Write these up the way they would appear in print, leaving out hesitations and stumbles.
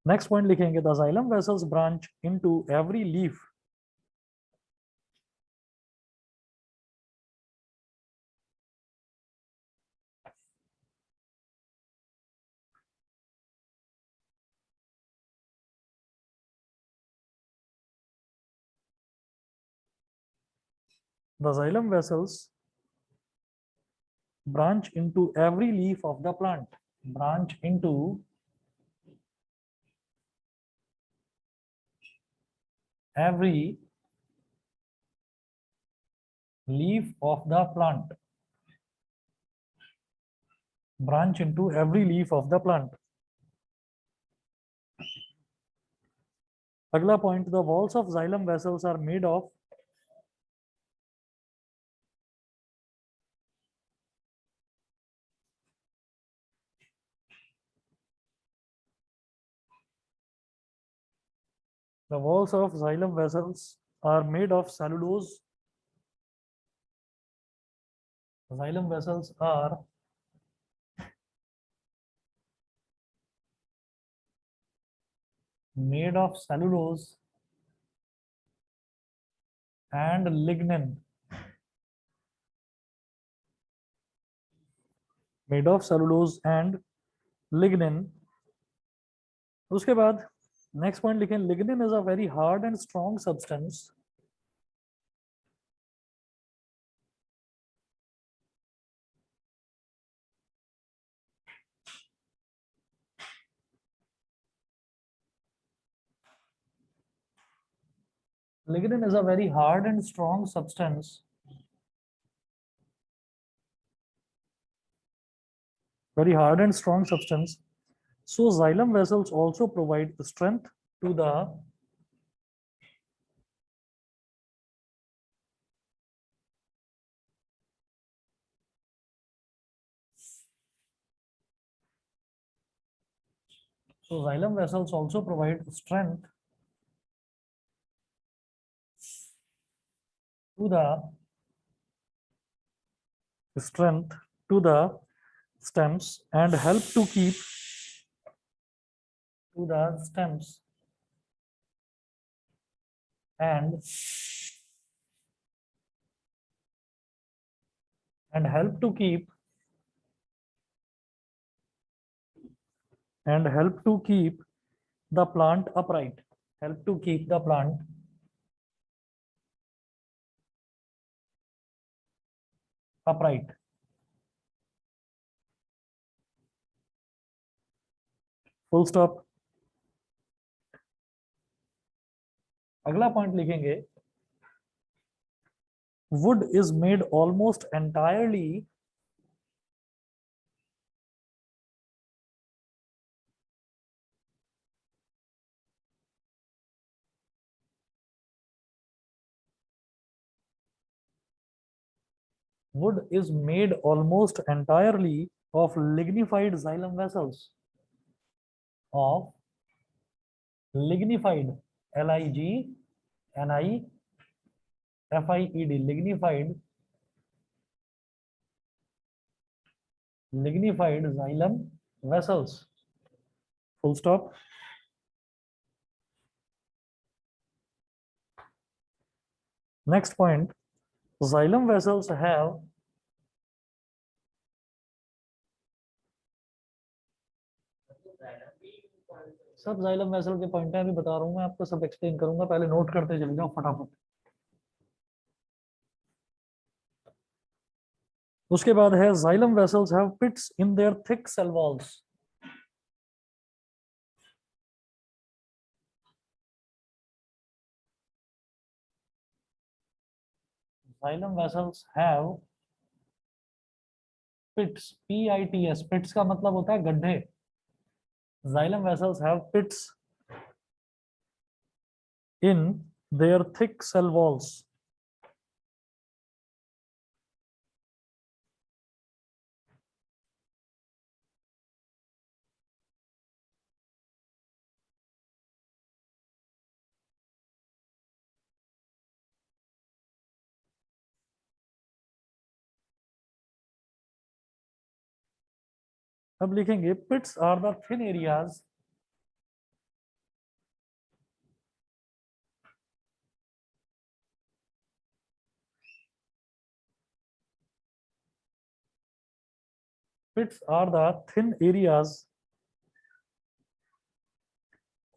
Next point लिखेंगे, the xylem vessels branch into every leaf. The xylem vessels branch into every leaf of the plant. Branch into every leaf of the plant. Branch into every leaf of the plant. अगला point, the walls of xylem vessels are made of the walls of xylem vessels are made of cellulose. Xylem vessels are made of cellulose and lignin. Made of cellulose and lignin. उसके बाद next point लिखें, lignin is a very hard and strong substance. Lignin is a very hard and strong substance. Very hard and strong substance. So xylem vessels also provide strength to the xylem vessels also provide strength to the strength to the stems and help to keep to the stems and help to keep the plant upright. Help to keep the plant upright. Full stop. अगला point लिखेंगे, wood is made almost entirely wood is made almost entirely of lignified xylem vessels. Of lignified, Lignified, lignified xylem vessels. Full stop. Next point, xylem vessels have सब xylem vessel के point अभी बता रहा हूं मैं आपको, सब एक्सप्लेन करूंगा, पहले नोट करते चले जाओ फटाफट। उसके बाद है xylem vessels have pits in their thick cell walls. Xylem vessels have pits, pits, pits का मतलब होता है गड्ढे। Xylem vessels have pits in their thick cell walls. अब लिखेंगे, pits are the thin areas Pits are the thin areas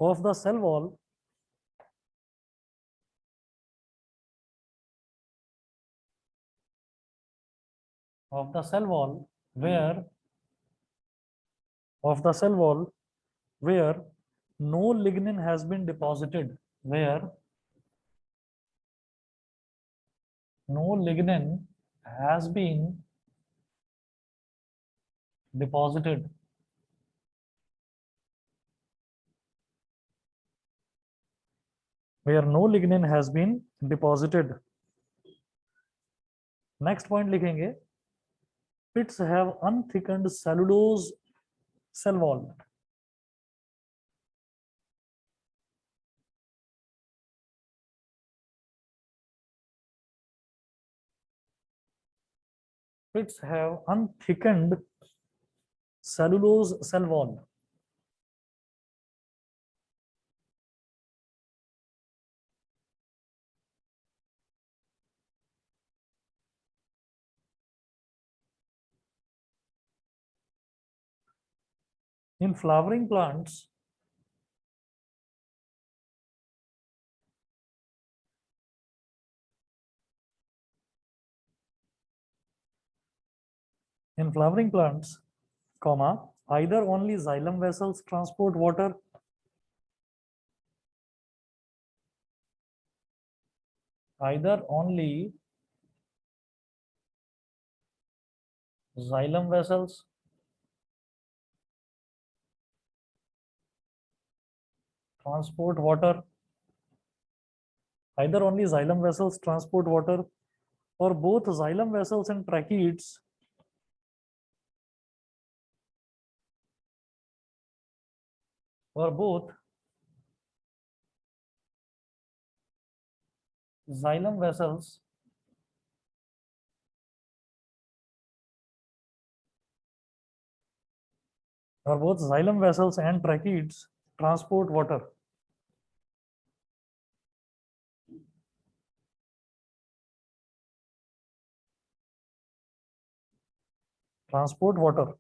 of the cell wall where of the cell wall where no lignin has been deposited, where no lignin has been deposited. Where no lignin has been deposited. Next point लिखेंगे, pits have unthickened cellulose cell wall. Pits have unthickened cellulose cell wall. In flowering plants, comma, either only xylem vessels transport water, either only xylem vessels transport water, either only xylem vessels transport water, or both xylem vessels and tracheids or both xylem vessels and tracheids transport water. Transport water.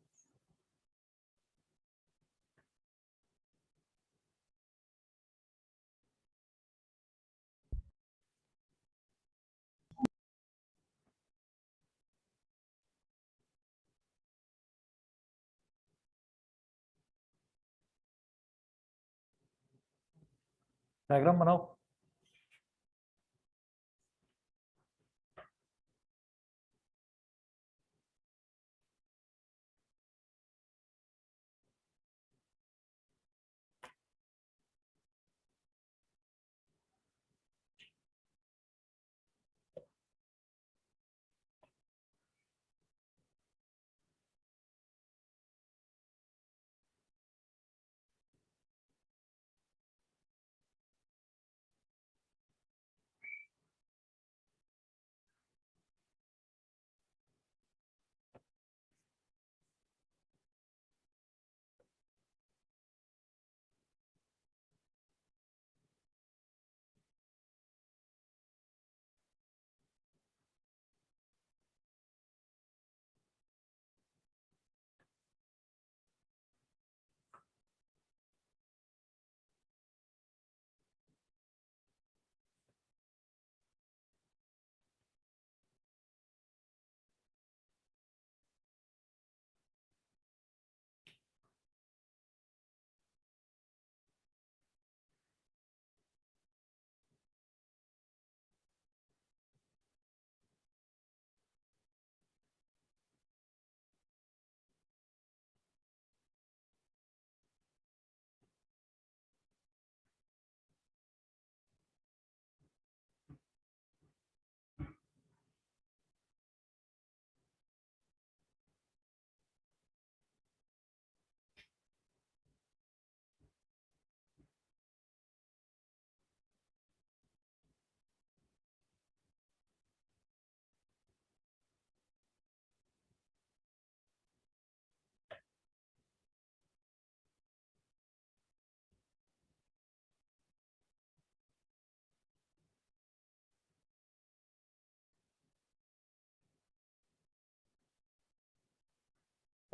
Diagram बनाओ.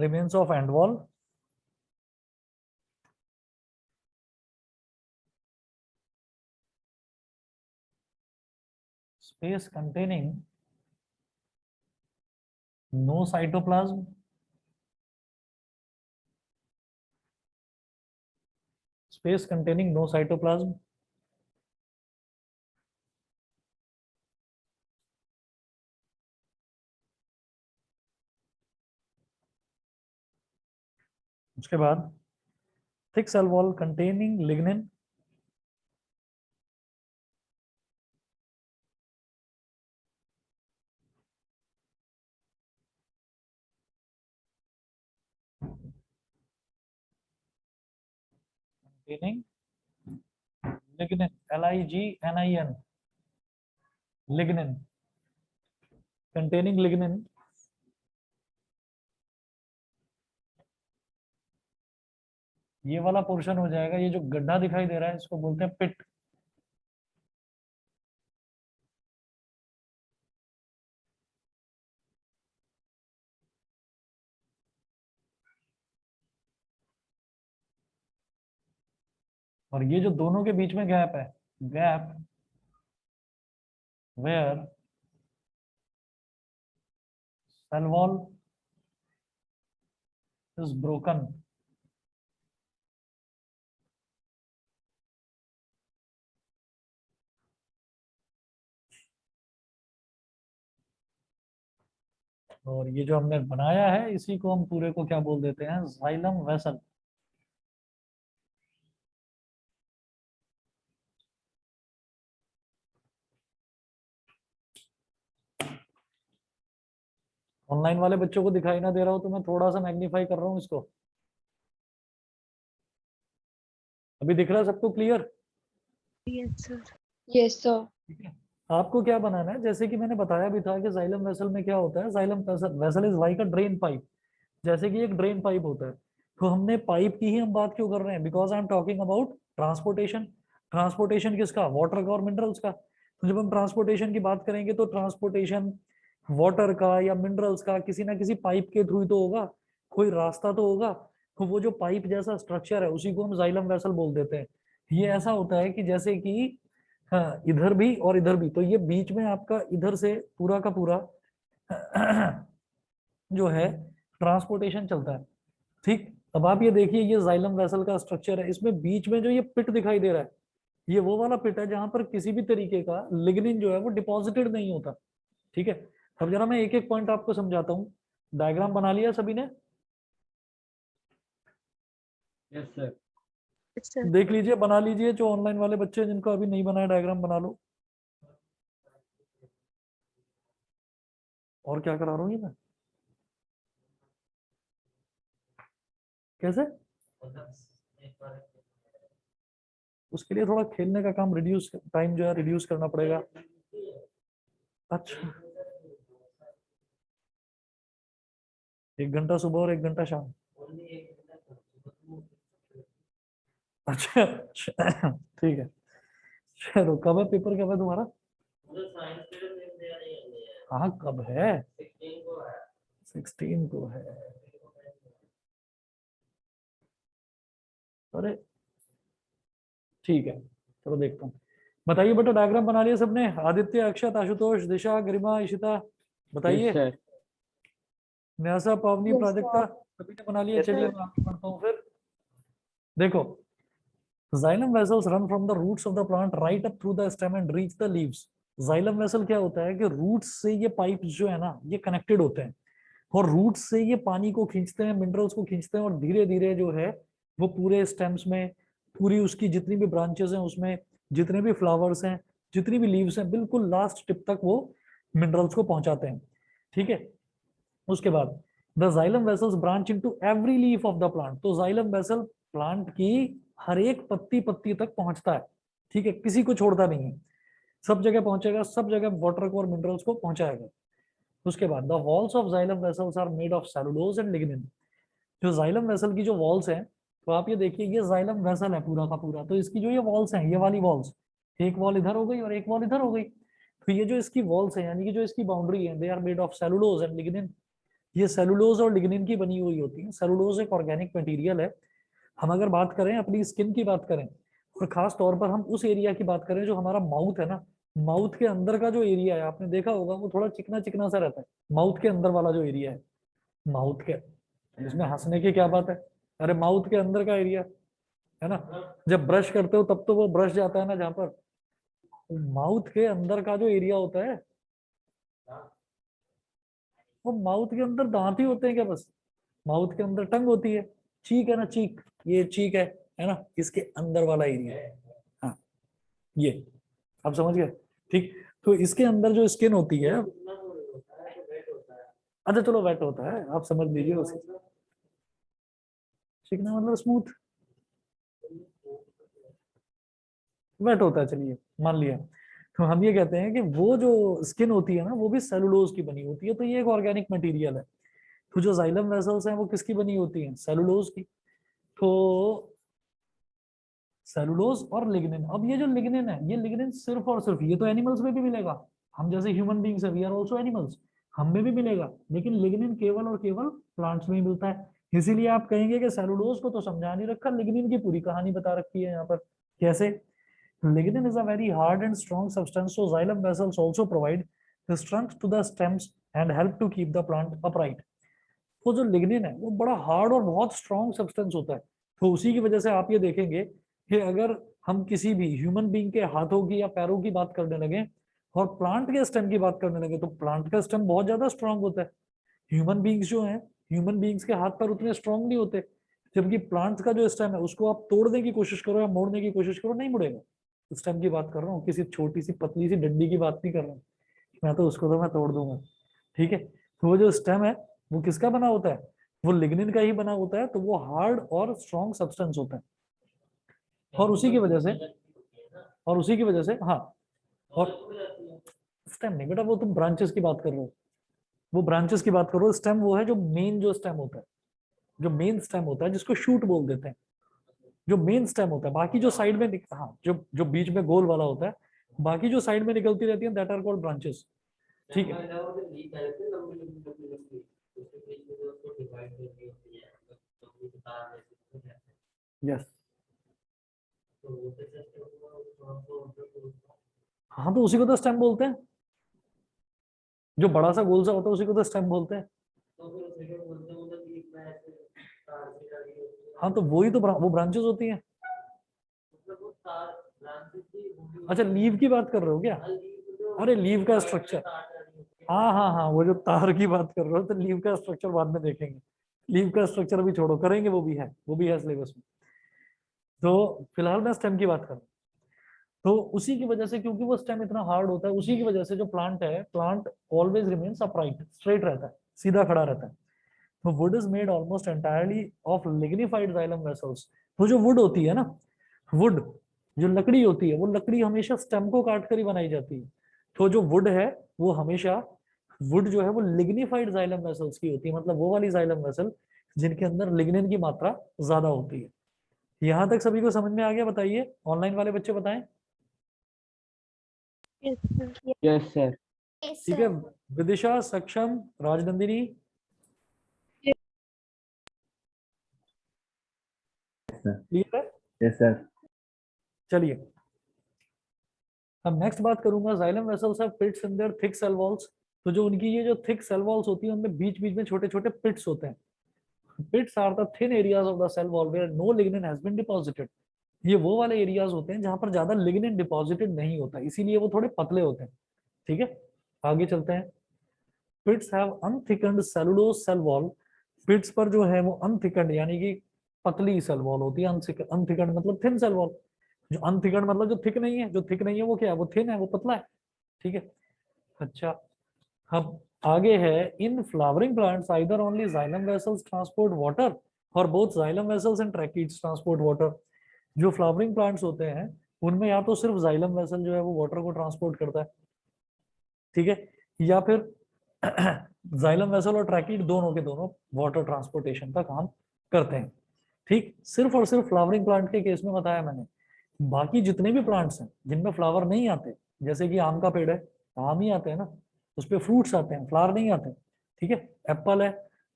remains of end wall, space containing no cytoplasm, space containing no cytoplasm, उसके बाद thick cell wall containing lignin, containing lignin, lignin, lignin, containing lignin, ये वाला portion हो जाएगा, ये जो गड्ढा दिखाई दे रहा है इसको बोलते हैं पिट। और ये जो दोनों के बीच में गैप है, gap where cell wall is broken, और ये जो हमने बनाया है इसी को हम पूरे को क्या बोल देते हैं, जाइलम वेसल। ऑनलाइन वाले बच्चों को दिखाई ना दे रहा हो तो मैं थोड़ा सा मैग्नीफाई कर रहा हूँ इसको। अभी दिख रहा है सबको clear? Yes sir. Yes sir. ठीक है, आपको क्या बनाना है, जैसे कि मैंने बताया भी था कि जाइलम वेसल में क्या होता है, xylem vessel is like a drain pipe, जैसे कि एक ड्रेन पाइप होता है। तो हमने पाइप की ही हम बात क्यों कर रहे हैं, because I am talking about transportation. Transportation किसका, वाटर का और मिनरल्स का। तो जब हम ट्रांसपोर्टेशन की बात करेंगे तो ट्रांसपोर्टेशन वाटर का या मिनरल्स का किसी ना किसी पाइप के थ्रू ही तो होगा, कोई रास्ता तो होगा। तो वो जो पाइप जैसा स्ट्रक्चर है उसी को हम जाइलम वेसल बोल देते हैं। ये ऐसा होता है कि जैसे कि हाँ, इधर भी और इधर भी, तो ये बीच में आपका इधर से पूरा का पूरा जो है ट्रांसपोर्टेशन चलता है। ठीक, अब आप ये देखिए, ये जाइलम वेसल का स्ट्रक्चर है, इसमें बीच में जो ये पिट दिखाई दे रहा है, ये वो वाला पिट है जहां पर किसी भी तरीके का लिग्निन जो है वो डिपॉजिटेड नहीं होता। ठीक है, अब जरा मैं एक एक पॉइंट आपको समझाता हूँ। डायग्राम बना लिया सभी ने? Yes sir. देख लीजिए, बना लीजिए, जो ऑनलाइन वाले बच्चे जिनको अभी नहीं बनाया डायग्राम बना लो। और क्या करा रहा हूँ ये मैं, कैसे? उसके लिए थोड़ा खेलने का काम रिड्यूस टाइम जो है रिड्यूस करना पड़ेगा। अच्छा, 1 घंटा सुबह और 1 घंटा शाम। अच्छा ठीक है, चलो कब है पेपर, कब है तुम्हारा? हाँ कब है? 16 को है। अरे ठीक है, चलो देखता हूँ। बताइए बेटा, डायग्राम बना लिया सबने? आदित्य, अक्षत, आशुतोष, दिशा, गरिमा, इशिता, यस बताइए। सर। न्यासा, पावनी, Yes, प्राजक्ता, सभी ने बना लिया? Yes, चलिए sir. मैं आगे बढ़ता हूँ फिर। देखो, xylem vessels run from the roots of the plant right up through the stem and reach the leaves. xylem vessel क्या होता है कि रूट्स से ये पाइप जो है ना ये कनेक्टेड होते हैं, और रूट्स से ये पानी को खींचते हैं, मिनरल्स को खींचते हैं, और धीरे धीरे जो है वो पूरे स्टेम्स में, पूरी उसकी जितनी भी ब्रांचेस हैं उसमें, जितने भी फ्लावर्स हैं, जितनी भी लीव्स हैं, बिल्कुल लास्ट टिप तक वो मिनरल्स को पहुंचाते हैं। ठीक है, उसके बाद the xylem vessels branch into every leaf of the plant. तो जाइलम वेसल प्लांट की हर एक पत्ती पत्ती तक पहुंचता है। ठीक है, किसी को छोड़ता नहीं है, सब जगह पहुंचेगा, सब जगह वाटर को और मिनरल्स को पहुंचाएगा। उसके बाद the walls of xylem vessels are made of cellulose and lignin. जो जाइलम वेसल की जो वॉल्स हैं, तो आप ये देखिए, ये जाइलम वेसल है पूरा का पूरा, तो इसकी जो ये वॉल्स हैं, ये वाली वॉल्स, एक वॉल इधर हो गई और एक वॉल इधर हो गई, तो ये जो इसकी वॉल्स है यानी कि जो इसकी बाउंड्री है, they are made of cellulose and lignin. ये सेलुलोज और लिग्निन की बनी हुई होती है। सेलुलोज एक ऑर्गेनिक मटेरियल है। हम अगर बात करें अपनी स्किन की बात करें, और खास तौर पर हम उस एरिया की बात करें जो हमारा माउथ है ना, माउथ के अंदर का जो एरिया है आपने देखा होगा वो थोड़ा चिकना चिकना सा रहता है। माउथ के अंदर वाला जो एरिया है, माउथ के, इसमें हंसने की क्या बात है, अरे माउथ के अंदर का एरिया है ना, जब ब्रश करते हो तब तो वो ब्रश जाता है ना जहां पर, माउथ के अंदर का जो एरिया होता है, वो माउथ के अंदर दांत ही होते हैं क्या बस? माउथ के अंदर टंग होती है, चीक है ना, चीक, ये चीक है ना, इसके अंदर वाला एरिया है। हाँ, ये आप समझ गए, ठीक। तो इसके अंदर जो स्किन होती है, अच्छा चलो वेट होता है, आप समझ लीजिए उसे, चिकना मतलब स्मूथ, वेट होता है, चलिए मान लिया। तो हम ये कहते हैं कि वो जो स्किन होती है ना वो भी सेलुलोज की बनी होती है, तो ये एक ऑर्गेनिक मटेरियल है। तो जो जाइलम वेसल्स हैं वो किसकी बनी होती हैं? सेलुलोज की। तो सेलुलोज और लिग्निन, अब ये जो लिग्निन है, ये लिग्निन सिर्फ और सिर्फ, ये तो एनिमल्स में भी मिलेगा, हम जैसे ह्यूमन बींग्स है, वी आर आल्सो एनिमल्स, हम में भी मिलेगा, लेकिन लिग्निन केवल और केवल प्लांट्स में ही मिलता है। इसीलिए आप कहेंगे कि सेलुलोज को तो समझा नहीं रखा, लिग्निन की पूरी कहानी बता रखी है यहाँ पर। कैसे? Lignin is a very hard and strong substance, so xylem vessels also provide the strength to the stems and help to keep the plant upright. वो जो लिग्निन है वो बड़ा हार्ड और बहुत स्ट्रॉन्ग सब्सटेंस होता है, तो उसी की वजह से आप ये देखेंगे कि अगर हम किसी भी ह्यूमन बीइंग के हाथों की या पैरों की बात करने लगे और प्लांट के स्टेम की बात करने लगे, तो प्लांट का स्टेम बहुत ज्यादा स्ट्रांग होता है। ह्यूमन बींग्स जो हैं, ह्यूमन बींग्स के हाथ पैर उतने स्ट्रांग नहीं होते, जबकि प्लांट का जो स्टेम है उसको आप तोड़ने की कोशिश करो या मोड़ने की कोशिश करो, नहीं मुड़ेगा। स्टेम की बात कर रहा हूँ, किसी छोटी सी पतली सी डंडी की बात नहीं कर रहा हूँ, मैं तो उसको तो मैं तोड़ दूंगा, ठीक है। तो वो जो स्टेम है वो किसका बना होता है? वो लिग्निन का ही बना होता है, तो वो हार्ड और स्ट्रॉन्ग सब्सटेंस होता है। और उसी की वजह से, और उसी की वजह से, हाँ, और स्टेम नहीं बेटा, वो तुम ब्रांचेस की बात कर रहे हो, वो ब्रांचेस की बात करो, स्टेम वो है जो मेन जो स्टेम होता है, जो मेन स्टेम होता है जिसको शूट बोल देते हैं, जो मेन स्टेम होता है। बाकी जो साइड में हाँ, जो जो बीच में गोल वाला होता है, बाकी जो साइड में निकलती रहती है, दैट आर कॉल्ड ब्रांचेस, ठीक है। यस, हाँ, तो उसी को तो स्टेम बोलते हैं, जो बड़ा सा गोल सा होता है उसी को तो स्टेम बोलते हैं। हाँ, तो वही तो वो ब्रांचेस होती हैं। अच्छा, लीव की बात कर रहे हो क्या? अरे लीव का स्ट्रक्चर, हाँ हाँ हाँ, वो जो तार की बात कर रहे हो, तो लीव का स्ट्रक्चर बाद में देखेंगे। लीव का स्ट्रक्चर भी छोड़ो, करेंगे, वो भी है सिलेबस में। तो फिलहाल मैं स्टेम की बात कर रहा हूँ। तो उसी की वजह से, क्योंकि वो स्टेम इतना हार्ड होता है, उसी की वजह से जो प्लांट है, plant always remains upright, straight रहता है, सीधा खड़ा रहता है। तो would is made almost entirely of lignified xylem vessels. तो जो वुड होती है ना, वुड, जो लकड़ी होती है, वो लकड़ी हमेशा स्टेम को काट कर ही बनाई जाती है। तो जो वुड है वो हमेशा, वुड जो है वो लिग्निफाइड जाइलम वेसल्स की होती है, मतलब वो वाली जाइलम वेसल जिनके अंदर लिग्निन की मात्रा ज्यादा होती है। यहाँ तक सभी को समझ में आ गया? बताइए, ऑनलाइन वाले बच्चे बताएं। Yes, sir. Yes, sir. ठीक है, विदिशा, सक्षम, राजनंदिनी, क्लियर है? Yes, sir. चलिए, अब नेक्स्ट बात करूंगा, xylem vessels have pits in their thick cell walls. तो जो उनकी ये जो थिक सेल वॉल्स होती है, उनमें बीच बीच में छोटे छोटे पिट्स होते हैं। Pits are the thin areas of the cell wall where no lignin has been deposited. ये वो वाले एरियाज होते हैं जहां पर ज्यादा लिग्निन डिपॉजिटेड नहीं होता, इसीलिए वो थोड़े पतले होते हैं, ठीक है। आगे चलते हैं। पिट्स हैव अनथिकन्ड सेलुलोज सेल वॉल। पिट्स पर जो है वो अनथिकन्ड यानी कि पतली सेल वॉल होती है। अनथिकन्ड मतलब थिन सेल वॉल। जो अनथिकन्ड मतलब जो थिक नहीं है, जो थिक नहीं है वो क्या है? वो थिन है, वो पतला है, ठीक है। अच्छा, अब आगे है, in flowering plants either only xylem vessels transport water और both xylem vessels and tracheids transport water. जो फ्लावरिंग प्लांट्स होते हैं उनमें या तो सिर्फ जाइलम वेसल जो है वो वाटर को ट्रांसपोर्ट करता है, ठीक है, या फिर जाइलम वेसल और ट्रैकीड दोनों के दोनों वाटर ट्रांसपोर्टेशन का काम करते हैं, ठीक। सिर्फ और सिर्फ फ्लावरिंग प्लांट के केस में बताया मैंने। बाकी जितने भी प्लांट्स हैं जिनमें फ्लावर नहीं आते, जैसे कि आम का पेड़ है, आम ही आते हैं ना, उस पर फ्रूट्स आते हैं, फ्लावर नहीं आते, ठीक है, एप्पल है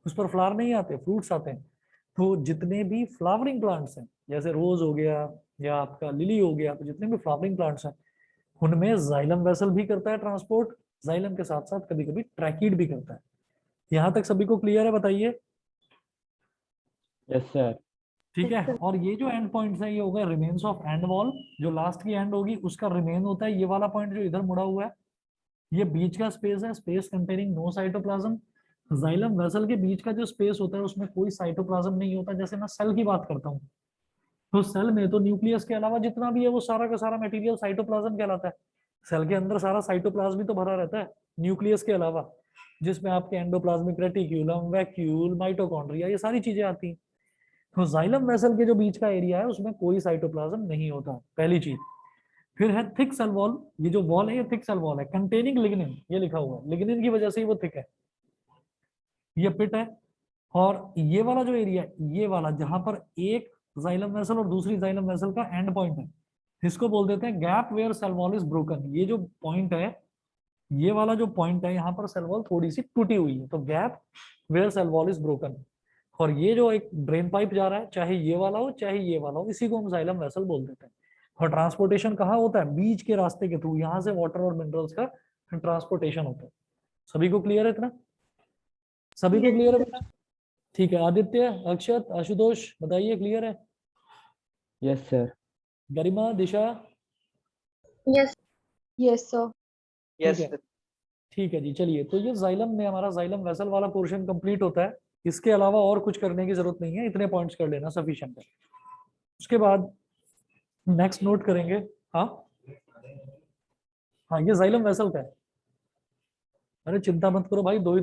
उस पर फ्लावर नहीं आते, फ्रूट्स आते हैं। तो जितने भी फ्लावरिंग प्लांट्स हैं, जैसे रोज हो गया या आपका लिली हो गया, तो जितने भी फ्लावरिंग प्लांट्स हैं उनमें जाइलम वेसल भी करता है ट्रांसपोर्ट, जाइलम के साथ साथ कभी कभी ट्रैकीड भी करता है। यहाँ तक सभी को क्लियर है, बताइए। Yes sir. ठीक Yes, है, sir. और ये जो एंड पॉइंट्स है ये होगा रिमेन्स ऑफ एंड वॉल, जो लास्ट की एंड होगी उसका रिमेन होता है ये वाला पॉइंट जो इधर मुड़ा हुआ है, ये बीच का स्पेस है, space containing no cytoplasm. Xylem vessel के बीच का जो स्पेस होता है उसमें कोई साइटोप्लाज्म नहीं होता। जैसे मैं सेल की बात करता हूँ, तो सेल में तो न्यूक्लियस के अलावा जितना भी है वो सारा का सारा मटेरियल साइटोप्लाज्म कहलाता है। सेल के अंदर सारा साइटोप्लाज्म ही तो भरा रहता है न्यूक्लियस के अलावा, जिसमें आपके एंडोप्लाज्मिक रेटिक्यूलम, वैक्यूल, माइटोकॉन्ड्रिया, ये सारी चीजें आती हैं। तो जाइलम वेसल के जो बीच का एरिया है उसमें कोई साइटोप्लाज्म नहीं होता, पहली चीज। फिर है थिक सेल वॉल, ये जो वॉल है ये थिक सेल वॉल है कंटेनिंग लिग्निन, ये लिखा हुआ है, लिग्निन की वजह से ही वो थिक है। ये पिट है, और ये वाला जो एरिया है, ये वाला जहां पर एक जाइलम वेसल और दूसरी जाइलम वेसल का एंड पॉइंट है, इसको बोल देते हैं gap where cell wall is broken. ये जो पॉइंट है, ये वाला जो पॉइंट है, यहाँ पर सेल वॉल थोड़ी सी टूटी हुई है, तो gap where cell wall is broken. और ये जो एक ड्रेन पाइप जा रहा है, चाहे ये वाला हो चाहे ये वाला हो, इसी को हम जाइलम वेसल बोल देते हैं। और ट्रांसपोर्टेशन कहाँ होता है, बीच के रास्ते के थ्रू, यहाँ से वाटर और मिनरल्स का ट्रांसपोर्टेशन होता है। सभी को क्लियर है इतना? सभी को Yes, क्लियर है sir. बेटा? ठीक है, आदित्य, अक्षत, आशुतोष, बताइए क्लियर है? Yes sir. Garima, Disha? Yes. Yes, sir. ठीक है, ठीक है जी। चलिए, तो ये जाइलम में हमारा जाइलम वेसल वाला पोर्शन कंप्लीट होता है। इसके अलावा और कुछ करने की जरूरत नहीं है, इतने पॉइंट्स कर लेना सफिशिएंट है। उसके बाद नेक्स्ट नोट करेंगे। हाँ हाँ, ये जाइलम वेसल का है। अरे चिंता मत करो भाई, दो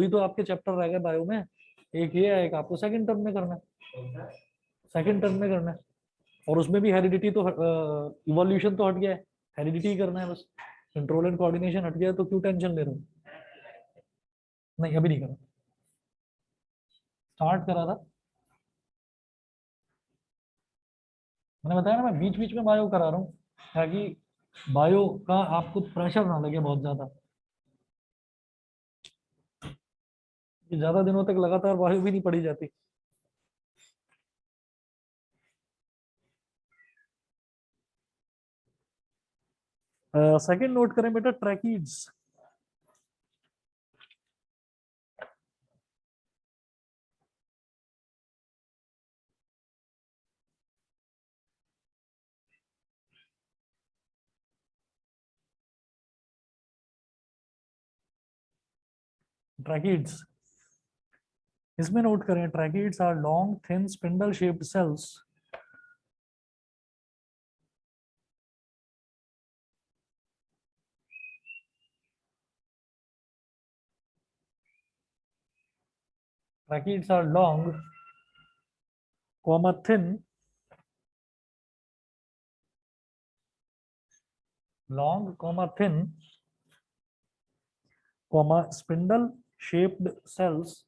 ही तो आपके चैप्टर रह गए बायो में। एक ये है, एक आपको सेकंड टर्म में करना है, सेकंड टर्म में करना है। और उसमें भी हेरिडिटी तो इवोल्यूशन तो हट गया है, हेरिडिटी करना है बस। कंट्रोल एंड कोऑर्डिनेशन हट गया है, तो क्यों टेंशन ले रहे हो? नहीं, अभी नहीं करो, स्टार्ट करा था मैंने, बताया ना, मैं बीच बीच में बायो करा रहा हूँ ताकि बायो का आपको प्रेशर ना लगे बहुत ज्यादा। कि ज्यादा दिनों तक लगातार बायो भी नहीं पढ़ी जाती। सेकंड नोट करें बेटा, ट्रैकीड्स। ट्रैकीड्स, इसमें नोट करें, tracheids are long thin spindle shaped cells tracheids are long, thin, long, thin, spindle shaped cells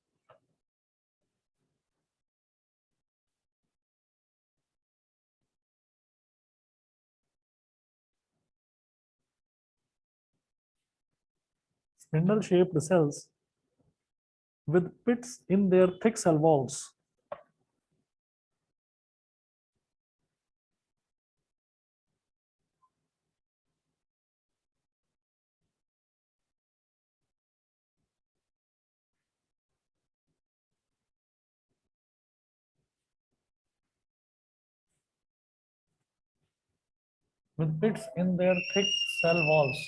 with pits in their thick cell walls. With pits in their thick cell walls.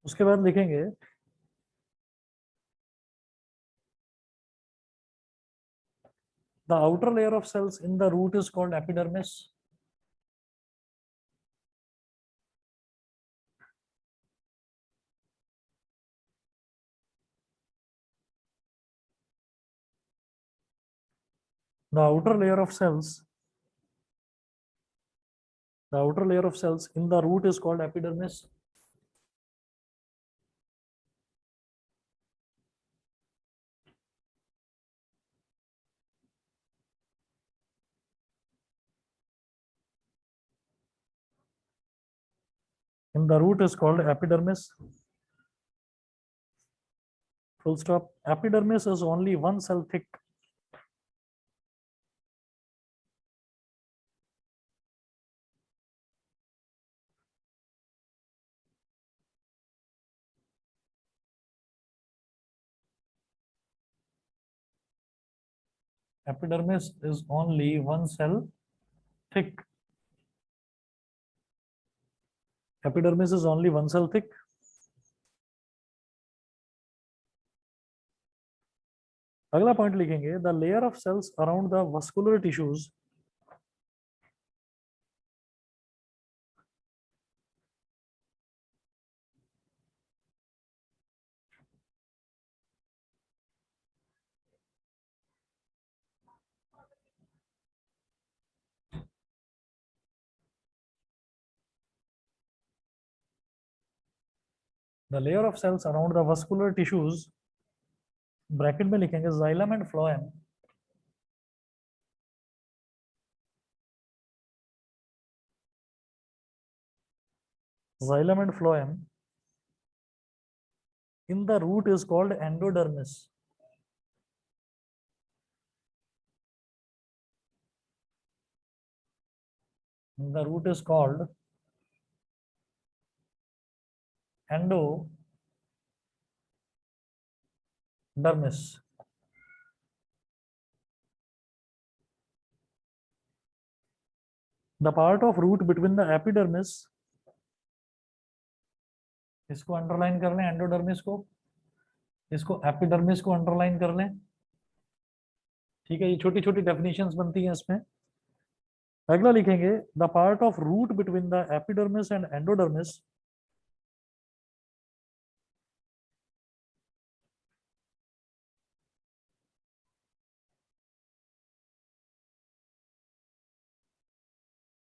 उसके बाद लिखेंगे the outer layer of cells in the root is called epidermis. The outer layer of cells, the outer layer of cells in the root is called epidermis. in the root is called epidermis. Full stop. Epidermis is only one cell thick. Epidermis is only one cell thick. Epidermis is only one cell thick. अगला point लिखेंगे, the layer of cells around the vascular tissues the layer of cells around the vascular tissues, bracket में लिखेंगे xylem and phloem, xylem and phloem in the root is called endodermis. The root is called endodermis. The part of root between the epidermis, इसको underline कर लें, endodermis को, इसको epidermis को underline कर लें। ठीक है, ये छोटी छोटी डेफिनेशंस बनती हैं इसमें। अगला लिखेंगे, the part of root between the epidermis and endodermis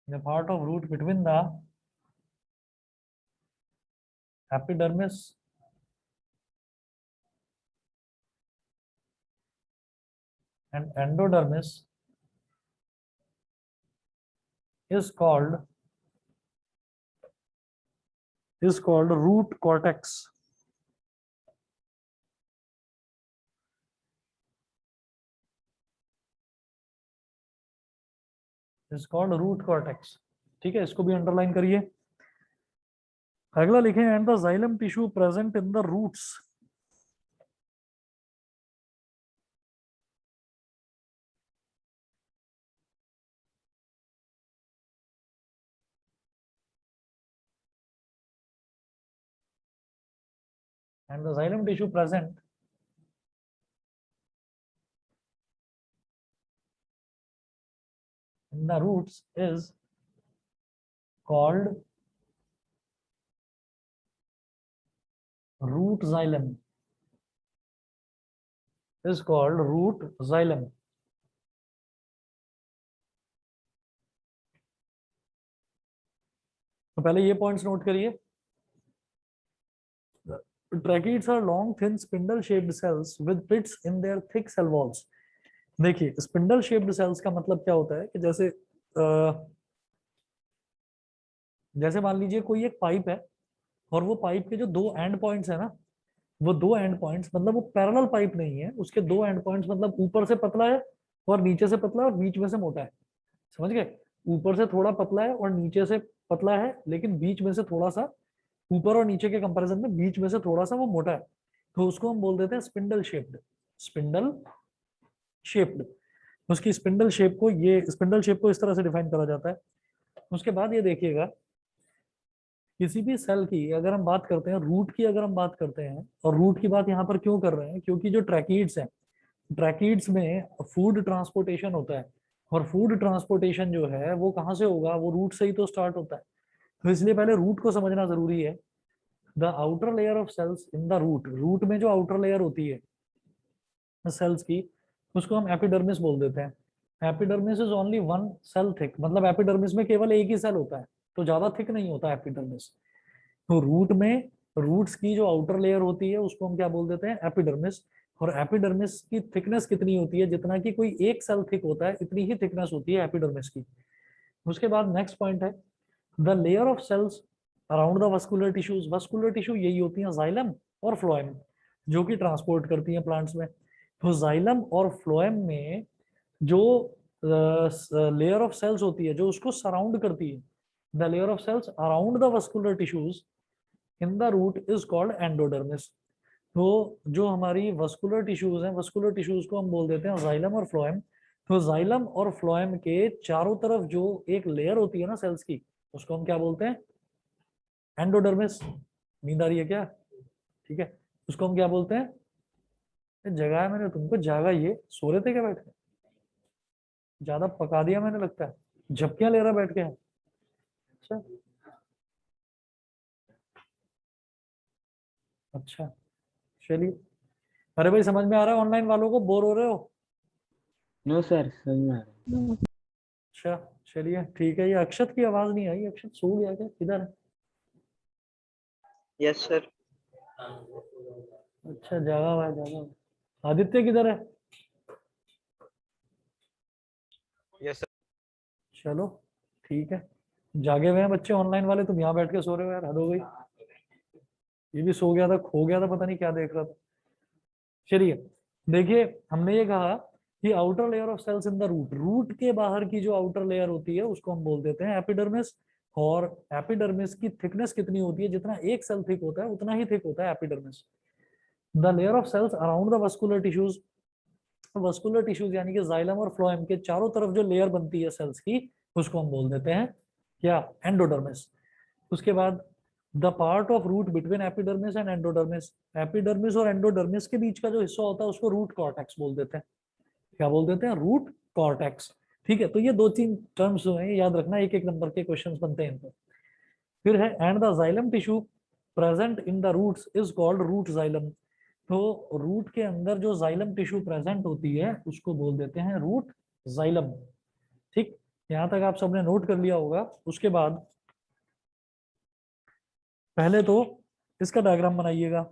the part of root between the epidermis and endodermis is called root cortex. Is called root cortex. ठीक है, इसको भी अंडरलाइन करिए। अगला लिखें, and the xylem tissue present in the roots, and the xylem tissue present in the roots is called root xylem. Is called root xylem. तो पहले ये पॉइंट्स नोट करिए। Tracheids are long, thin, spindle-shaped cells with pits in their thick cell walls. देखिए, spindle shaped sales का मतलब क्या होता है कि जैसे मान लीजिए कोई एक पाइप है और वो पाइप के जो दो एंड पॉइंट्स है ना, वो दो एंड पॉइंट्स मतलब वो पैरेलल पाइप नहीं है, उसके दो एंड पॉइंट्स मतलब ऊपर से पतला है और नीचे से पतला है और बीच में से मोटा है। समझ गए? ऊपर से थोड़ा पतला है और नीचे से पतला है, लेकिन बीच में से थोड़ा सा, ऊपर और नीचे के कंपैरिजन में बीच में से थोड़ा सा वो मोटा है, तो उसको हम बोल देते हैं स्पिंडल शेप्ड। स्पिंडल शेप्ड, उसकी स्पिंडल शेप को इस तरह से डिफाइन करा जाता है। उसके बाद ये देखिएगा, किसी भी सेल की अगर हम बात करते हैं, रूट की अगर हम बात करते हैं, और रूट की बात यहाँ पर क्यों कर रहे हैं, क्योंकि जो ट्रैकीड्स हैं, ट्रैकीड्स में फूड ट्रांसपोर्टेशन होता है, और फूड ट्रांसपोर्टेशन जो है वो कहाँ से होगा, वो रूट से ही तो स्टार्ट होता है। तो इसलिए पहले रूट को समझना जरूरी है। The outer layer of cells in the root, root में जो आउटर लेयर होती है सेल्स की, उसको हम एपिडर्मिस बोल देते हैं। Epidermis is only one cell thick, मतलब एपिडर्मिस में केवल एक ही सेल होता है, तो ज्यादा थिक नहीं होता एपिडर्मिस। तो रूट में रूट्स की जो आउटर लेयर होती है उसको हम क्या बोल देते हैं, एपिडर्मिस। और एपिडर्मिस की थिकनेस कितनी होती है, जितना कि कोई एक सेल थिक होता है इतनी ही थिकनेस होती है एपिडर्मिस की। उसके बाद नेक्स्ट पॉइंट है, the layer of cells around the vascular tissues, vascular tissue यही होती हैं जाइलम और फ्लोएम, जो कि ट्रांसपोर्ट करती हैं प्लांट्स में। तो जाइलम और फ्लोएम में जो लेयर ऑफ सेल्स होती है जो उसको सराउंड करती है, the layer of cells around the vascular tissues in the root is called endodermis. तो जो हमारी वस्कुलर टिश्यूज हैं, वस्कुलर टिश्यूज को हम बोल देते हैं जाइलम और फ्लोएम। तो जाइलम और फ्लोएम के चारों तरफ जो एक लेयर होती है ना सेल्स की, उसको हम क्या बोलते हैं? एंडोडर्मिस। नींद आ रही है क्या? ठीक है, उसको हम क्या बोलते हैं? ये जगाया मैंने तुमको, जागा ये, सो रहे थे क्या बैठ के? ज्यादा पका दिया मैंने लगता है, झपकियां ले रहा बैठ के। अच्छा अच्छा, चलिए। अरे भाई समझ में आ रहा है? ऑनलाइन वालों को बोर हो रहे हो? नो सर, समझ में आ रहा है। No. अच्छा चलिए ठीक है। ये अक्षत की आवाज नहीं आई, अक्षत सो गया क्या? किधर है? Yes sir. अच्छा जागा हुआ है, जागा हुआ है। आदित्य किधर है? Yes sir. चलो ठीक है, जागे हुए हैं बच्चे ऑनलाइन वाले, तुम यहाँ बैठ के सो रहे हो यार, हद हो गई। ये भी सो गया था, खो गया था, पता नहीं क्या देख रहा था। चलिए देखिए, हमने ये कहा कि outer layer of cells in the root, root के बाहर की जो आउटर लेयर होती है उसको हम बोल देते हैं एपिडर्मिस। और एपिडर्मिस की थिकनेस कितनी होती है? जितना एक सेल थिक होता है उतना ही थिक होता है epidermis. The layer of cells around the vascular tissues, vascular tissues यानी कि जाइलम और फ्लोएम के चारों तरफ जो लेयर बनती है सेल्स की, उसको हम बोल देते हैं क्या? एंडोडर्मिस। उसके बाद the part of root between epidermis and endodermis, epidermis और एंडोडर्मिस के बीच का जो हिस्सा होता है उसको रूट कॉर्टेक्स बोल देते हैं। क्या बोल देते हैं? Root cortex. ठीक है, तो ये दो तीन टर्म्स जो है याद रखना, एक एक नंबर के क्वेश्चंस बनते हैं इन पर। फिर है and the xylem tissue present in the roots is called root xylem. तो रूट के अंदर जो जाइलम टिश्यू प्रेजेंट होती है उसको बोल देते हैं रूट जाइलम। ठीक, यहां तक आप सबने नोट कर लिया होगा। उसके बाद पहले तो इसका डायग्राम बनाइएगा।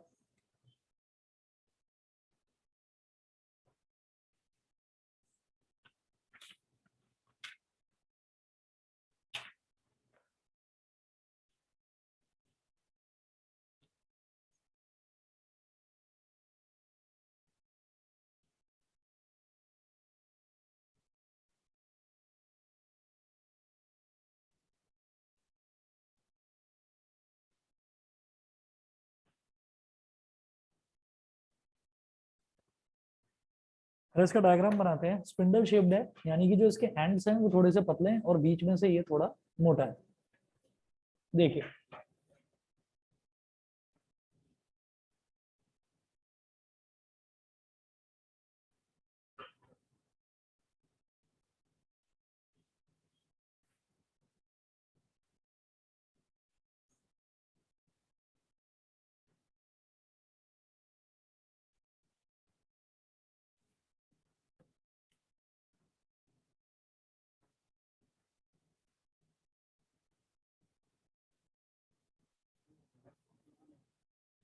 अगर इसका डायग्राम बनाते हैं, स्पिंडल शेप्ड है, यानी कि जो इसके एंड्स हैं वो थोड़े से पतले हैं और बीच में से ये थोड़ा मोटा है। देखिए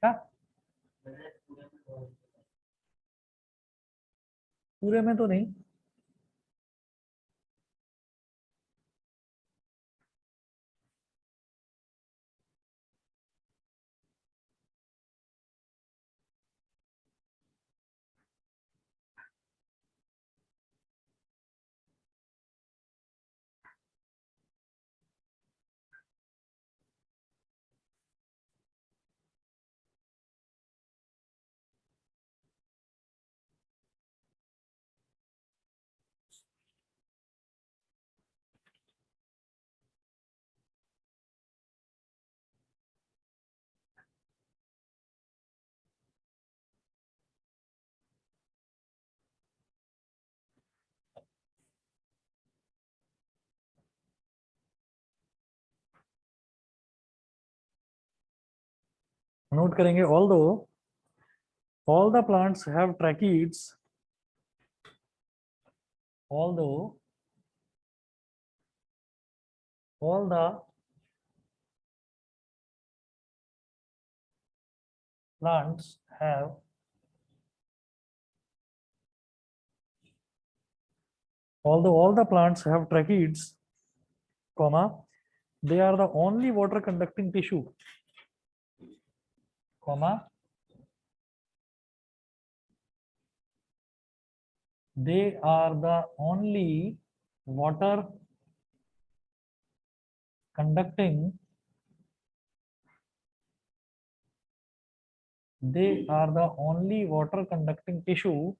क्या, पूरे में तो नहीं। नोट करेंगे, all the plants have tracheids, all the plants have although all the plants have tracheids, comma they are the only water conducting tissue, comma, they are the only water conducting, they are the only water conducting tissue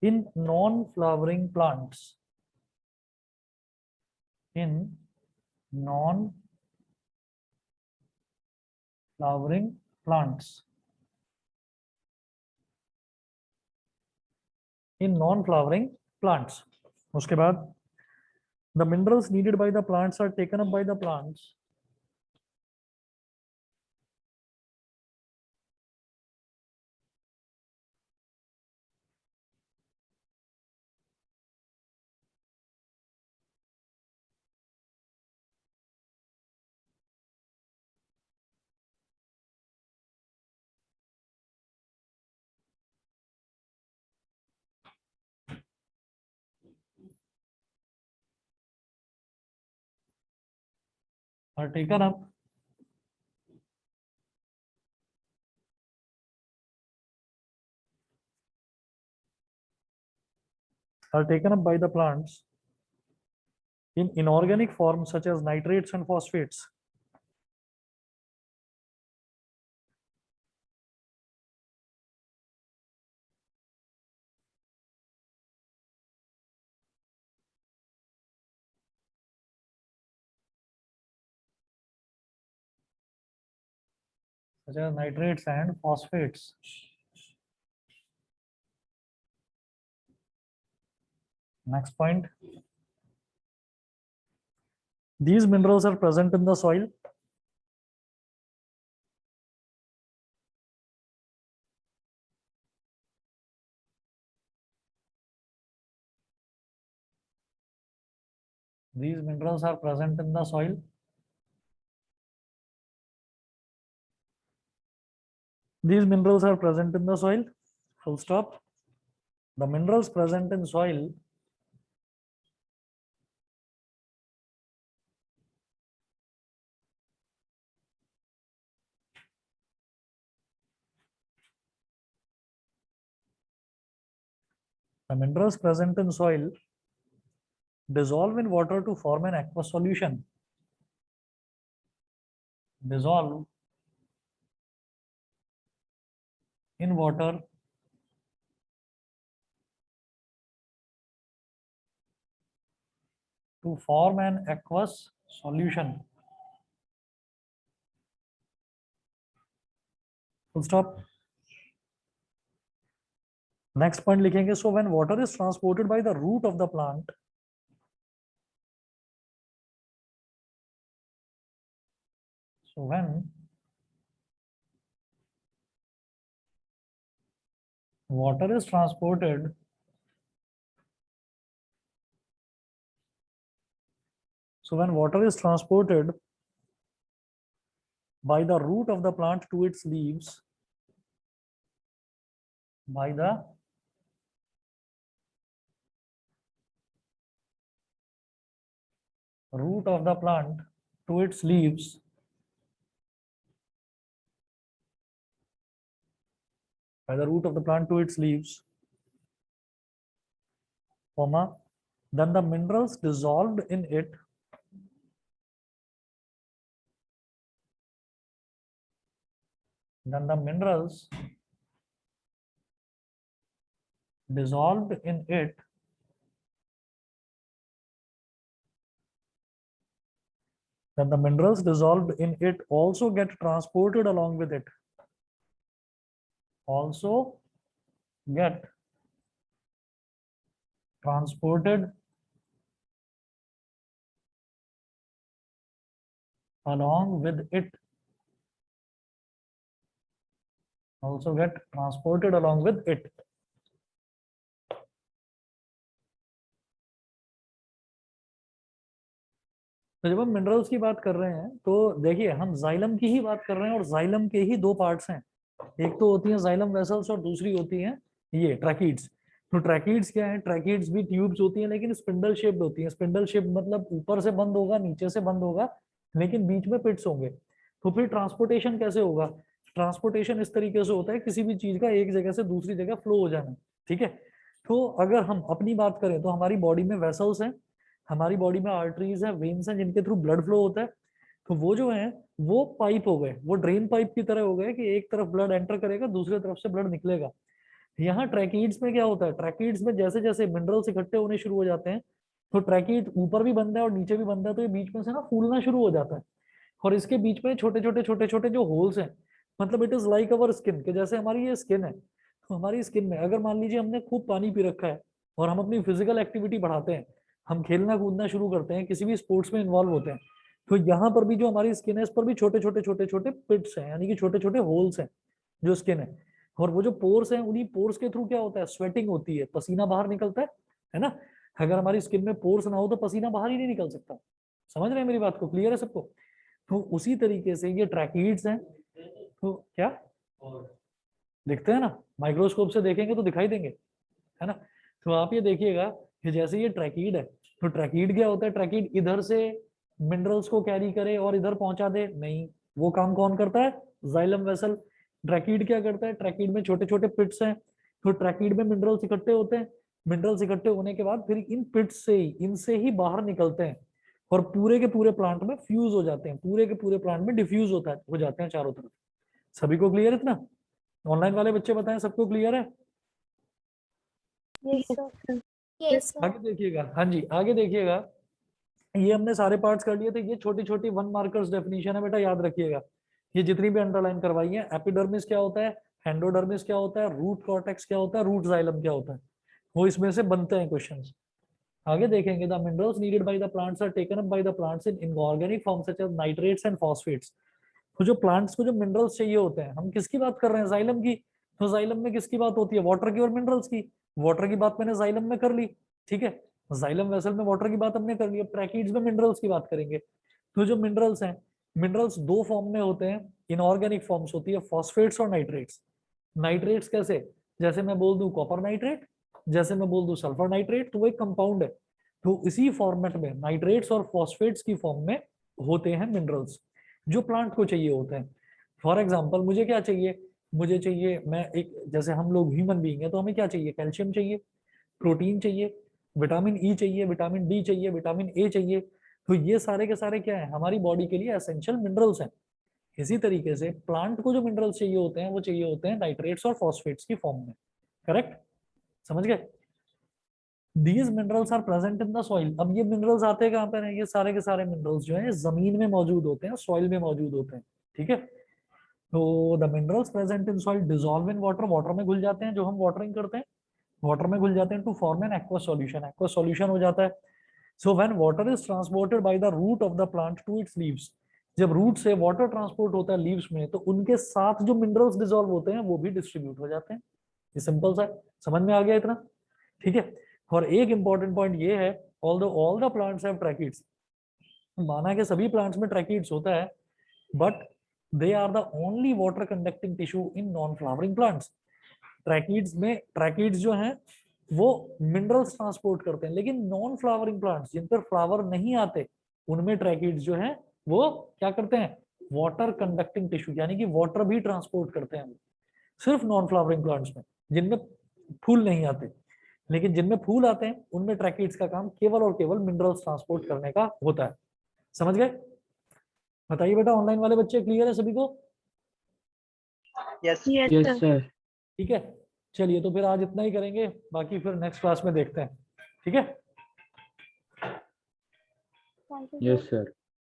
in non-flowering plants, in non-flowering plants, in non-flowering plants. उसके बाद the minerals needed by the plants are taken up by the plants are taken up by the plants in inorganic forms such as nitrates and phosphates. Such as nitrates and phosphates. Next point. These minerals are present in the soil. These minerals are present in the soil. These minerals are present in the soil. Full stop. The minerals present in soil dissolve in water to form an aqueous solution. Dissolve in water to form an aqueous solution. Full stop. Next point लिखेंगे. So when water is transported by the root of the plant, so when water is transported by the root of the plant to its leaves, by the root of the plant to its leaves, by the root of the plant to its leaves, comma, then the minerals dissolved in it then the minerals dissolved in it also get transported along with it. Also get transported along with it. Also get transported along with it. तो जब हम minerals की बात कर रहे हैं तो देखिए हम जाइलम की ही बात कर रहे हैं और जाइलम के ही दो पार्ट्स हैं. एक तो होती है जाइलम वेसल्स और दूसरी होती है ये ट्रैकीड्स. तो ट्रैकिड्स क्या है, ट्रैकिड्स भी ट्यूब्स होती हैं लेकिन स्पिंडल शेप्ड होती हैं। स्पिंडल शेप मतलब ऊपर से बंद होगा, नीचे से बंद होगा, लेकिन बीच में पिट्स होंगे। तो फिर ट्रांसपोर्टेशन कैसे होगा? ट्रांसपोर्टेशन इस तरीके से होता है किसी भी चीज का एक जगह से दूसरी जगह फ्लो हो जाना, ठीक है। तो अगर हम अपनी बात करें तो हमारी बॉडी में वेसल्स हैं, हमारी बॉडी में आर्टरीज हैं, वेन्स हैं जिनके थ्रू ब्लड फ्लो होता है। तो वो जो है वो पाइप हो गए, वो ड्रेन पाइप की तरह हो गए कि एक तरफ ब्लड एंटर करेगा, दूसरी तरफ से ब्लड निकलेगा। यहाँ ट्रैकिड्स में क्या होता है, ट्रैकिड्स में जैसे जैसे मिनरल्स इकट्ठे होने शुरू हो जाते हैं, तो ट्रैकिड ऊपर भी बंद है और नीचे भी बंद है, तो ये बीच में से ना फूलना शुरू हो जाता है। और इसके बीच में छोटे छोटे जो होल्स हैं, मतलब it is like our skin, के जैसे हमारी ये स्किन है। तो हमारी स्किन में अगर मान लीजिए हमने खूब पानी पी रखा है और हम अपनी फिजिकल एक्टिविटी बढ़ाते हैं, हम खेलना कूदना शुरू करते हैं, किसी भी स्पोर्ट्स में इन्वॉल्व होते हैं, तो यहाँ पर भी जो हमारी स्किन है इस पर भी छोटे छोटे पिट्स हैं, यानी कि छोटे छोटे होल्स हैं जो स्किन है। और वो जो पोर्स हैं, उन्हीं पोर्स के थ्रू क्या होता है, स्वेटिंग होती है, पसीना बाहर निकलता है ना। अगर हमारी स्किन में पोर्स ना हो तो पसीना बाहर ही नहीं निकल सकता। समझ रहे हैं मेरी बात को, क्लियर है सबको? तो उसी तरीके से ये ट्रैकिड्स हैं। तो क्या दिखते हैं ना, माइक्रोस्कोप से देखेंगे तो दिखाई देंगे, है ना। तो आप ये देखिएगा कि जैसे ये ट्रैकिड है, तो ट्रैकिड क्या होता है, ट्रैकिड इधर से मिनरल्स को कैरी करे और इधर पहुंचा दे, नहीं, वो काम कौन करता है, जाइलम वेसल। ट्रैकिड क्या करता है, ट्रैकिड में छोटे छोटे पिट्स हैं, तो ट्रैकिड में मिनरल्स इकट्ठे होते हैं, मिनरल्स इकट्ठे होने के बाद फिर इन पिट्स से ही, इनसे ही बाहर निकलते हैं और पूरे के पूरे प्लांट में फ्यूज हो जाते हैं, पूरे के पूरे प्लांट में डिफ्यूज हो जाते हैं चारों तरफ। सभी को क्लियर इतना? ऑनलाइन वाले बच्चे बताएं, सबको क्लियर है? Yes, sir. Yes, sir. आगे देखिएगा, हाँ जी आगे देखिएगा। ये हमने सारे पार्ट्स कर लिए थे, ये छोटी छोटी 1 मार्कर्स डेफिनेशन है बेटा, याद रखिएगा। ये जितनी भी अंडरलाइन करवाई है, एपिडर्मिस क्या होता है, एंडोडर्मिस क्या होता है, रूट कॉर्टेक्स क्या होता है, रूट जाइलम क्या होता है, वो इसमें से बनते हैं क्वेश्चंस। आगे देखेंगे, the minerals needed by the plants are taken up by the plants in inorganic form such as nitrates and phosphates. तो जो प्लांट्स को जो मिनरल्स चाहिए होते हैं, हम किसकी बात कर रहे हैं, जाइलम की। तो जाइलम में किसकी बात होती है, वाटर की और मिनरल्स की। वाटर की बात मैंने जाइलम में कर ली, ठीक है, जाइलम वेसल में वाटर की बात हमने कर ली। अब ट्रैकिड्स में मिनरल्स की बात करेंगे। तो जो मिनरल्स हैं, मिनरल्स 2 फॉर्म में होते हैं, इनऑर्गेनिक फॉर्म्स होती है, फॉस्फेट्स और नाइट्रेट्स। नाइट्रेट्स कैसे, जैसे मैं बोल दूं कॉपर नाइट्रेट, जैसे मैं बोल दूं सल्फर नाइट्रेट, तो वो एक कंपाउंड है। तो इसी फॉर्मेट में नाइट्रेट्स और फॉस्फेट्स की फॉर्म में होते हैं मिनरल्स, जो प्लांट को चाहिए होते हैं। फॉर एग्जाम्पल मुझे क्या चाहिए, मुझे चाहिए, मैं एक, जैसे हम लोग ह्यूमन बीइंग है तो हमें क्या चाहिए, कैल्शियम चाहिए, प्रोटीन चाहिए, विटामिन ई चाहिए, विटामिन डी चाहिए, विटामिन ए चाहिए। तो ये सारे के सारे क्या है, हमारी बॉडी के लिए एसेंशियल मिनरल्स हैं। इसी तरीके से प्लांट को जो मिनरल्स चाहिए होते हैं वो चाहिए होते हैं नाइट्रेट्स और फॉस्फेट्स की फॉर्म में। करेक्ट, समझ गए? These minerals are present in the soil. अब ये मिनरल्स आते हैं कहाँ पर हैं, ये सारे के सारे मिनरल्स जो हैं जमीन में मौजूद होते हैं, सॉइल में मौजूद होते हैं, ठीक है। तो the minerals present in soil dissolve in water, water में घुल जाते हैं, जो हम वाटरिंग करते हैं वाटर में घुल जाते हैं, to form an aqua solution, aqua solution हो जाता है। So when water is transported by the root of the plant to its leaves, जब रूट से वाटर ट्रांसपोर्ट होता है लीव्स में, तो उनके साथ जो मिनरल्स डिसॉल्व होते हैं वो भी डिस्ट्रीब्यूट हो जाते हैं। ये सिंपल सा, समझ में आ गया इतना, ठीक है। और एक इंपॉर्टेंट पॉइंट ये है, although all the plants have tracheids, माना कि सभी प्लांट्स में ट्रैकिड्स होता है, but they are the only water conducting tissue in non flowering plants. Tracheids में, ट्रैकिड्स जो हैं वो मिनरल्स ट्रांसपोर्ट करते हैं, लेकिन नॉन फ्लावरिंग प्लांट्स जिन पर फ्लावर नहीं आते, उनमें ट्रैकिड्स जो हैं वो क्या करते हैं, वाटर कंडक्टिंग टिश्यू, यानी कि वाटर भी ट्रांसपोर्ट करते हैं। सिर्फ नॉन फ्लावरिंग प्लांट्स में, जिनमें फूल नहीं आते, लेकिन जिनमें फूल आते हैं उनमें ट्रैकिड्स का काम केवल और केवल मिनरल्स ट्रांसपोर्ट करने का होता है। समझ गए? बताइए बेटा, ऑनलाइन वाले बच्चे क्लियर है सभी को? Yes. Yes, yes sir. Sir. ठीक है, चलिए तो फिर आज इतना ही करेंगे, बाकी फिर नेक्स्ट क्लास में देखते हैं, ठीक है। Thank you, sir. Yes sir.